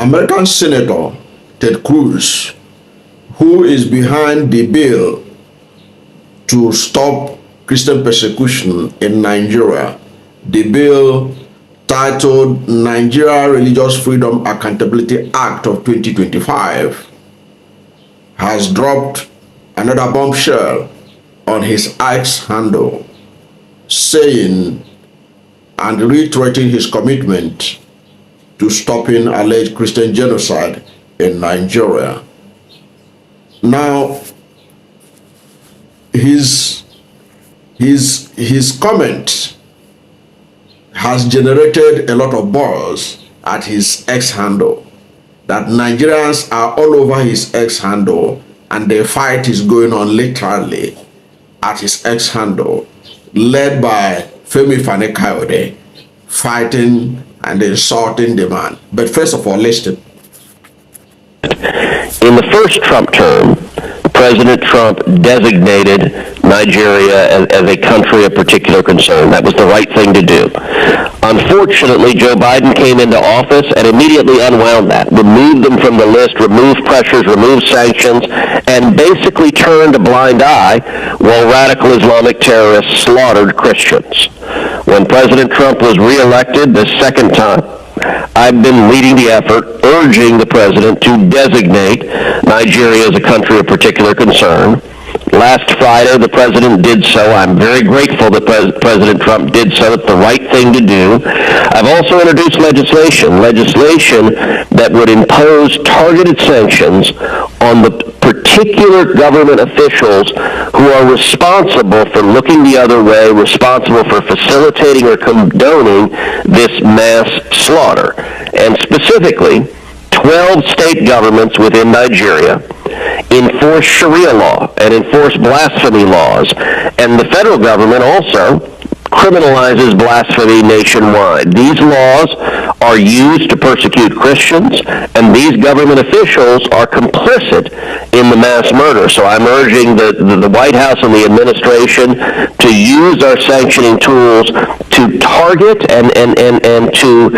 American Senator Ted Cruz, who is behind the bill to stop Christian persecution in Nigeria, the bill titled Nigeria Religious Freedom Accountability Act of 2025, has dropped another bombshell on his X handle, saying and reiterating his commitment to stopping alleged Christian genocide in Nigeria. Now, his comment has generated a lot of buzz at his X handle, that Nigerians are all over his X handle, and the fight is going on literally at his X handle, led by Femi Fani-Kayode, fighting and insulting the man. But first of all, listen. In the first Trump term, President Trump designated Nigeria as a country of particular concern. That was the right thing to do. Unfortunately, Joe Biden came into office and immediately unwound that, removed them from the list, removed pressures, removed sanctions, and basically turned a blind eye while radical Islamic terrorists slaughtered Christians. When President Trump was reelected the second time, I've been leading the effort, urging the president to designate Nigeria as a country of particular concern. Last Friday, the president did so. I'm very grateful that President Trump did so. It's the right thing to do. I've also introduced legislation that would impose targeted sanctions on the particular government officials who are responsible for looking the other way, responsible for facilitating or condoning this mass slaughter. And specifically, 12 state governments within Nigeria enforce Sharia law and enforce blasphemy laws, and the federal government also criminalizes blasphemy nationwide. These laws are used to persecute Christians, and these government officials are complicit in the mass murder. So I'm urging the White House and the administration to use our sanctioning tools to target and to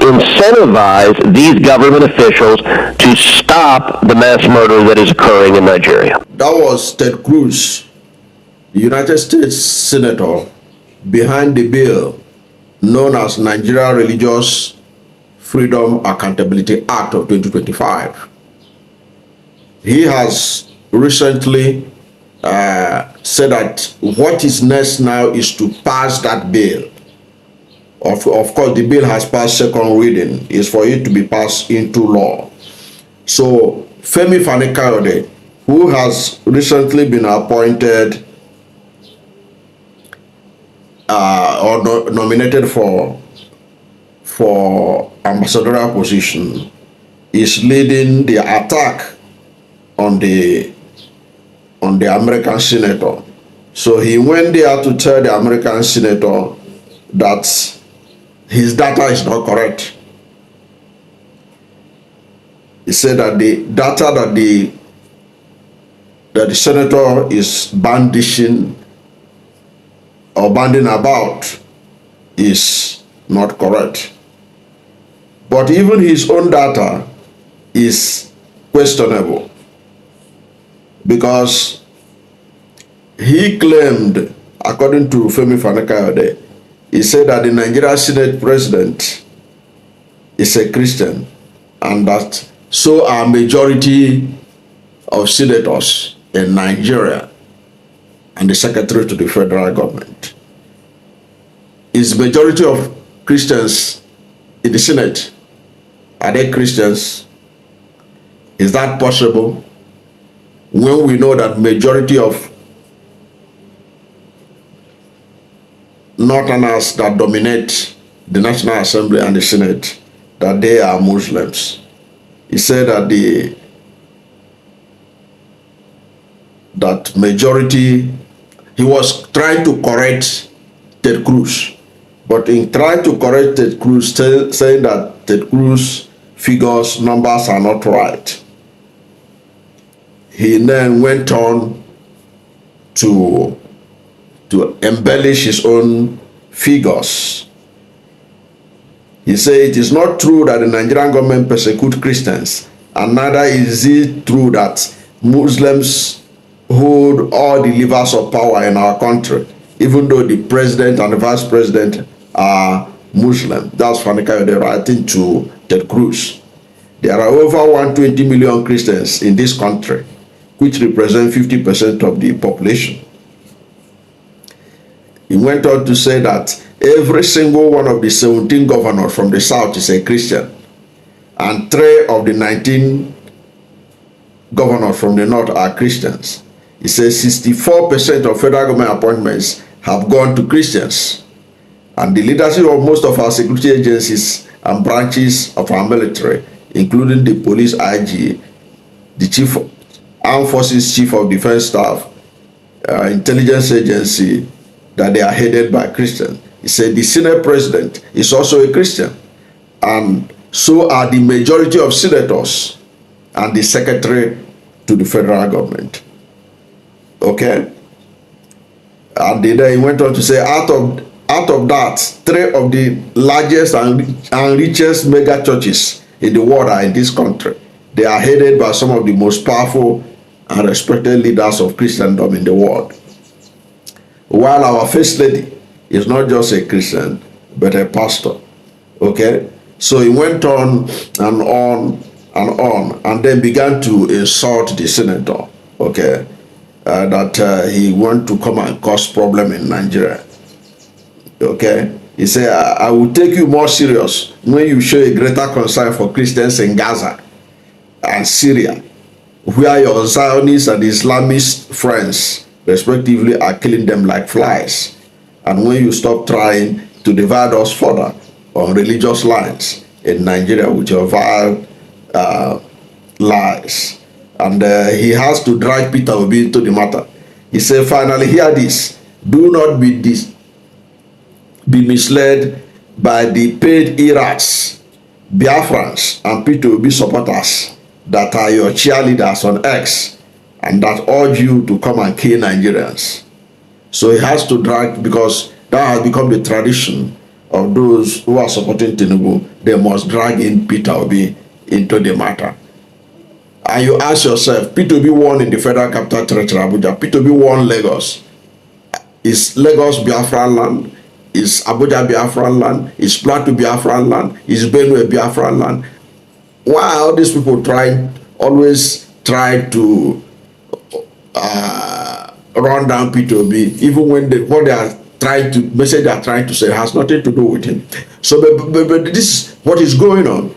incentivize these government officials to stop the mass murder that is occurring in Nigeria. That was Ted Cruz, the United States Senator behind the bill known as Nigeria Religious Freedom Accountability Act of 2025. He has recently said that what is next now is to pass that bill. Of course, the bill has passed second reading. It's for it to be passed into law. So Femi Fani-Kayode, who has recently been appointed or nominated for ambassadorial position, is leading the attack on the American senator. So he went there to tell the American senator that his data is not correct. He said that the data that the senator is bandishing or banding about is not correct. But even his own data is questionable, because he claimed, according to Femi Fani-Kayode, he said that the Nigeria Senate president is a Christian, and that so are majority of senators in Nigeria and the secretary to the federal government. Is majority of Christians in the Senate, are they Christians? Is that possible when we know that majority of Northerners that dominate the National Assembly and the Senate, that they are Muslims? He said that majority, he was trying to correct Ted Cruz, but in trying to correct Ted Cruz, saying that Ted Cruz figures, numbers are not right, he then went on to embellish his own figures. He said it is not true that the Nigerian government persecute Christians, and neither is it true that Muslims hold all the levers of power in our country, even though the president and the vice president are Muslim. That's Fani-Kayode writing to Ted Cruz. There are over 120 million Christians in this country, which represent 50% of the population. He went on to say that every single one of the 17 governors from the south is a Christian, and 3 of the 19 governors from the north are Christians. He says 64% of federal government appointments have gone to Christians, and the leadership of most of our security agencies and branches of our military, including the police IG, the chief armed forces chief of defense staff, intelligence agency, that they are headed by Christians. He said the Senate president is also a Christian, and so are the majority of senators and the secretary to the federal government. Okay? And then he went on to say, out of that, 3 of the largest and richest mega churches in the world are in this country. They are headed by some of the most powerful and respected leaders of Christendom in the world. While our first lady is not just a Christian, but a pastor. Okay? So he went on and on and on, and then began to insult the senator. Okay? That he want to come and cause problem in Nigeria. Okay? He said, I will take you more serious when you show a greater concern for Christians in Gaza and Syria, where your Zionist and Islamist friends, respectively, are killing them like flies. And when you stop trying to divide us further on religious lines in Nigeria with your vile lies. And he has to drag Peter Obi into the matter. He said, finally, hear this. Do not be misled by the paid Irats, Biafrans, and Peter Obi supporters that are your cheerleaders on X and that urge you to come and kill Nigerians. So he has to drag, because that has become the tradition of those who are supporting Tinubu. They must drag in Peter Obi into the matter. And you ask yourself, Peter Obi won in the Federal Capital Territory, Abuja. Peter Obi won Lagos. Is Lagos Biafran land? Is Abuja Biafran land? Is Plateau Biafran land? Is Benue Biafran land? Why are all these people always try to run down Peter Obi, even when what they are trying to, message they are trying to say has nothing to do with him? So, but this is what is going on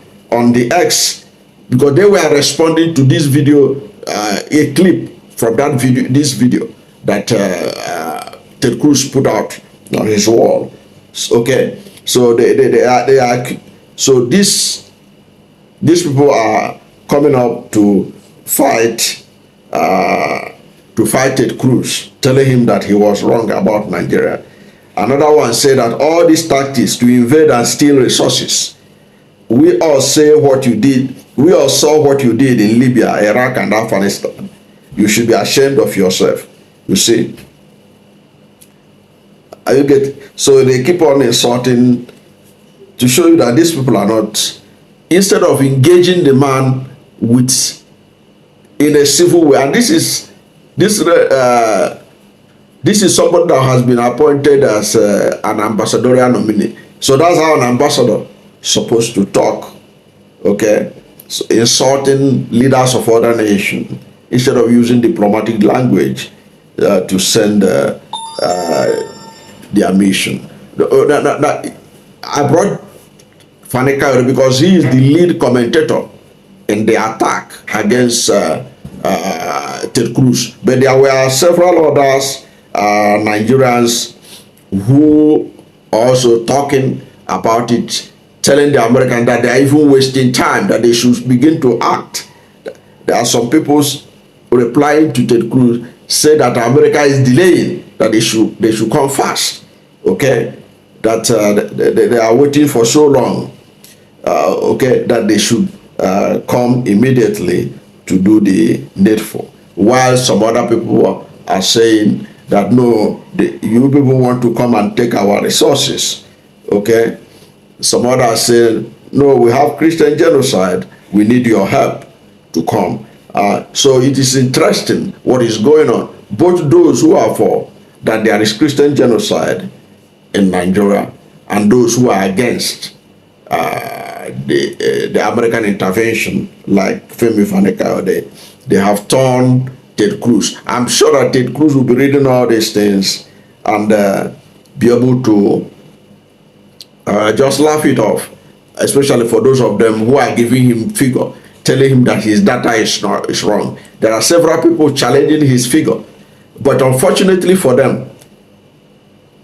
the X, because they were responding to this video, a clip from that video, this video that Ted Cruz put out on his wall. Okay, so they are so these people are coming up to fight Ted Cruz, telling him that he was wrong about Nigeria. Another one said that all these tactics to invade and steal resources, we all say what you did. We all saw what you did in Libya, Iraq, and Afghanistan. You should be ashamed of yourself. You see? You get? So they keep on insulting to show you that these people are not, instead of engaging the man in a civil way. And this is somebody that has been appointed as an ambassadorial nominee. So that's how an ambassador is supposed to talk. Okay? So insulting leaders of other nations instead of using diplomatic language to send their mission. I brought Fani-Kayode because he is the lead commentator in the attack against Ted Cruz. But there were several others, Nigerians, who are also talking about it, telling the Americans that they are even wasting time, that they should begin to act. There are some people replying to Ted Cruz, say that America is delaying, that they should come fast. Okay, that they are waiting for so long. Okay, that they should come immediately to do the needful. While some other people are saying that no, you people want to come and take our resources. Okay, Some others say, no, we have Christian genocide. We need your help to come. So it is interesting what is going on. Both those who are for that there is Christian genocide in Nigeria and those who are against the American intervention, like Femi Fani-Kayode, they have turned Ted Cruz. I'm sure that Ted Cruz will be reading all these things and be able to just laugh it off, especially for those of them who are giving him figure, telling him that his data is wrong. There are several people challenging his figure, but unfortunately for them,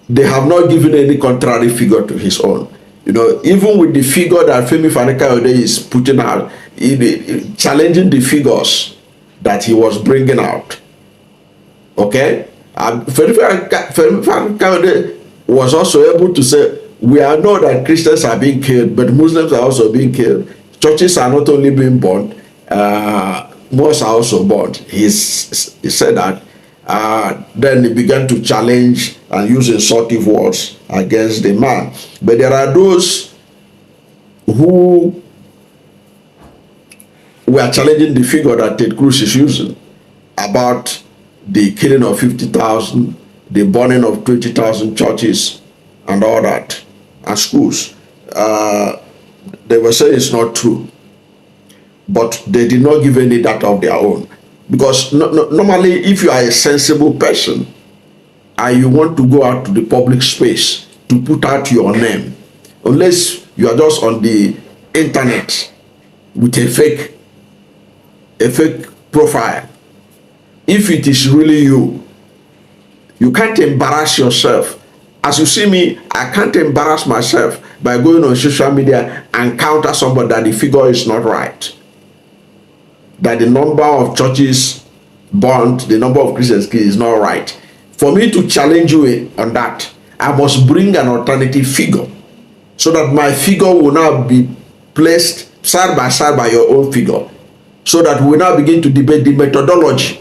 they have not given any contrary figure to his own. You know, even with the figure that Femi Fani-Kayode is putting out, challenging the figures that he was bringing out. Okay? Femi Fani-Kayode was also able to say, we are know that Christians are being killed, but Muslims are also being killed. Churches are not only being burned, mosques are also burned. He said that. Then he began to challenge and use insultive words against the man. But there are those who were challenging the figure that Ted Cruz is using about the killing of 50,000, the burning of 20,000 churches, and all that, and schools. They were saying it's not true, but they did not give any data of their own. Because normally, if you are a sensible person and you want to go out to the public space to put out your name, unless you are just on the internet with a fake profile, if it is really you, you can't embarrass yourself. As you see me, I can't embarrass myself by going on social media and counter somebody that the figure is not right, that the number of churches burned, the number of Christians killed is not right. For me to challenge you on that, I must bring an alternative figure so that my figure will now be placed side by your own figure, so that we now begin to debate the methodology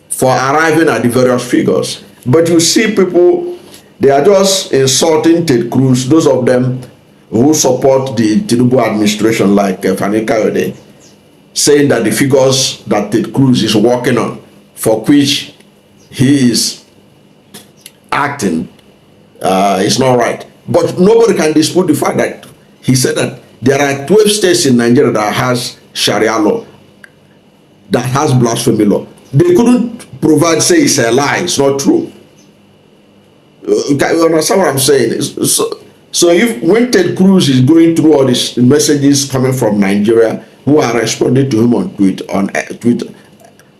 for arriving at the various figures. But you see people, they are just insulting Ted Cruz, those of them who support the Tinubu administration like Fani-Kayode, saying that the figures that Ted Cruz is working on, for which he is acting, is not right. But nobody can dispute the fact that he said that there are 12 states in Nigeria that has Sharia law, that has blasphemy law. They couldn't provide, say it's a lie, it's not true. You understand what I'm saying? So if when Ted Cruz is going through all these messages coming from Nigeria, who are responding to him on Twitter,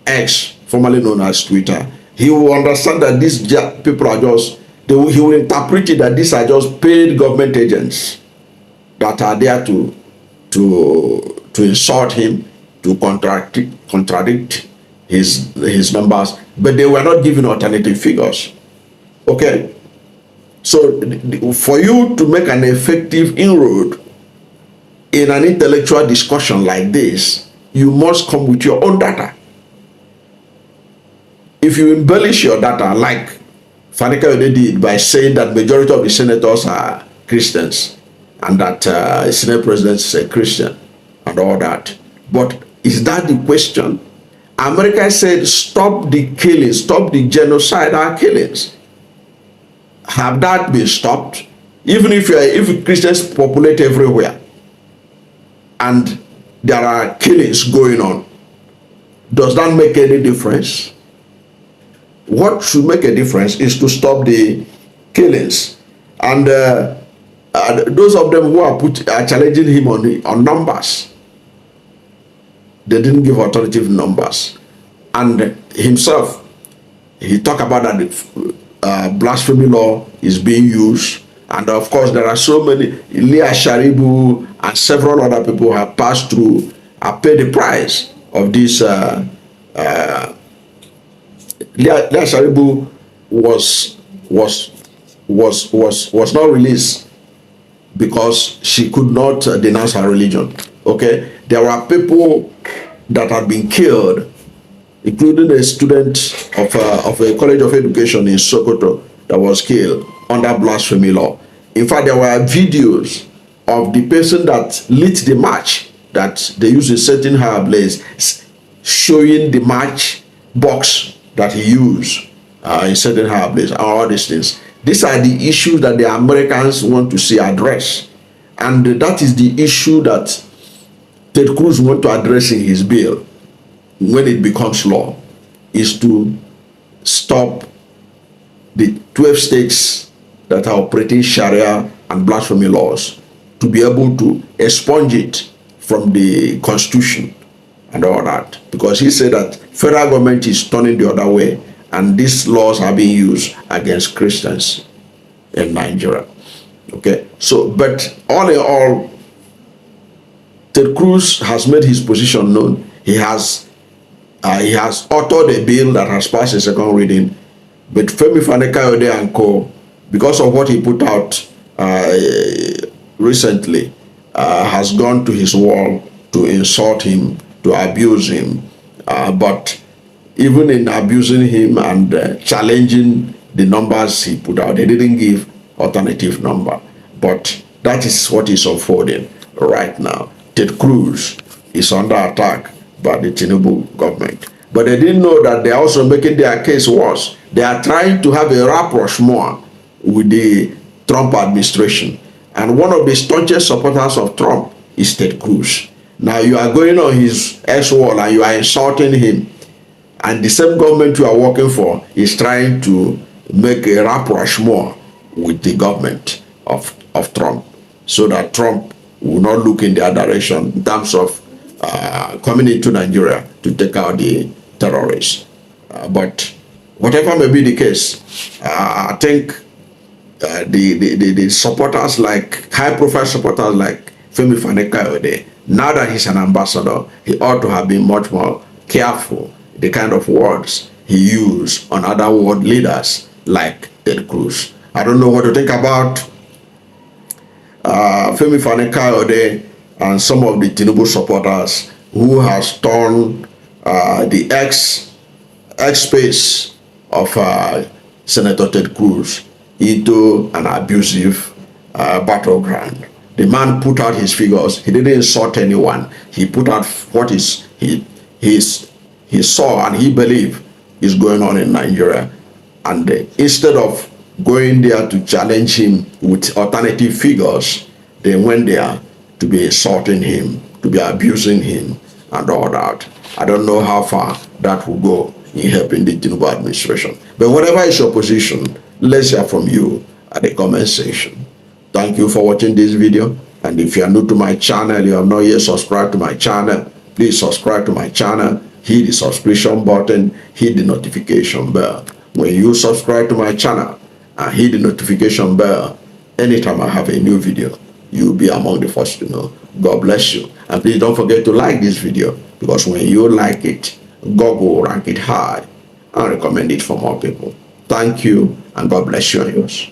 X, formerly known as Twitter, he will understand that these people are just, he will interpret it that these are just paid government agents that are there to insult him, to contradict his numbers, but they were not given alternative figures. Okay? So for you to make an effective inroad in an intellectual discussion like this, you must come with your own data. If you embellish your data like Fani-Kayode did by saying that majority of the senators are Christians and that Senate President is a Christian and all that, but is that the question? America said stop the killings, stop the genocidal killings. Have that been stopped? Even if Christians populate everywhere and there are killings going on, does that make any difference? What should make a difference is to stop the killings. And those of them who are challenging him on numbers, they didn't give alternative numbers. And himself, he talked about that blasphemy law is being used. And of course, there are so many, Leah Sharibu and several other people have passed through, have paid the price of this. Leah Sharibu was not released because she could not denounce her religion. Okay, there were people that had been killed, including a student of a college of education in Sokoto that was killed under blasphemy law. In fact, there were videos of the person that lit the match, that they used a certain higher blaze, showing the match box that he used in certain higher blaze, and all these things. These are the issues that the Americans want to see addressed. And that is the issue that Ted Cruz wants to address in his bill when it becomes law, is to stop the 12 states that are operating Sharia and blasphemy laws, to be able to expunge it from the constitution and all that. Because he said that federal government is turning the other way, and these laws are being used against Christians in Nigeria. Okay, so, but all in all, Ted Cruz has made his position known. He has authored a bill that has passed a second reading, but Femi Fani-Kayode and co., because of what he put out recently, has gone to his wall to insult him, to abuse him. But even in abusing him and challenging the numbers he put out, they didn't give alternative number. But that is what is unfolding right now. Ted Cruz is under attack by the Tinubu government. But they didn't know that they're also making their case worse. They are trying to have a rapprochement with the Trump administration. And one of the staunchest supporters of Trump is Ted Cruz. Now you are going on his ex-wall and you are insulting him. And the same government you are working for is trying to make a rapprochement with the government of Trump, so that Trump will not look in their direction in terms of coming into Nigeria to take out the terrorists. But whatever may be the case, I think the supporters, like high-profile supporters like Femi Fani-Kayode, now that he's an ambassador, he ought to have been much more careful the kind of words he used on other world leaders like Ted Cruz. I don't know what to think about Femi Fani-Kayode and some of the Tinubu supporters who has turned the ex-space of Senator Ted Cruz into an abusive battleground. The man put out his figures. He didn't insult anyone. He put out what he saw and he believed is going on in Nigeria. And instead of going there to challenge him with alternative figures, they went there to be insulting him, to be abusing him, and all that. I don't know how far that will go in helping the Tinubu administration. But whatever is your position, let's hear from you at the comment section. Thank you for watching this video. And if you are new to my channel, you have not yet subscribed to my channel, please subscribe to my channel, hit the subscription button, hit the notification bell. When you subscribe to my channel and hit the notification bell, anytime I have a new video, you'll be among the first to know. God bless you. And please don't forget to like this video, because when you like it, God will rank it high and recommend it for more people. Thank you, and God bless you and yours.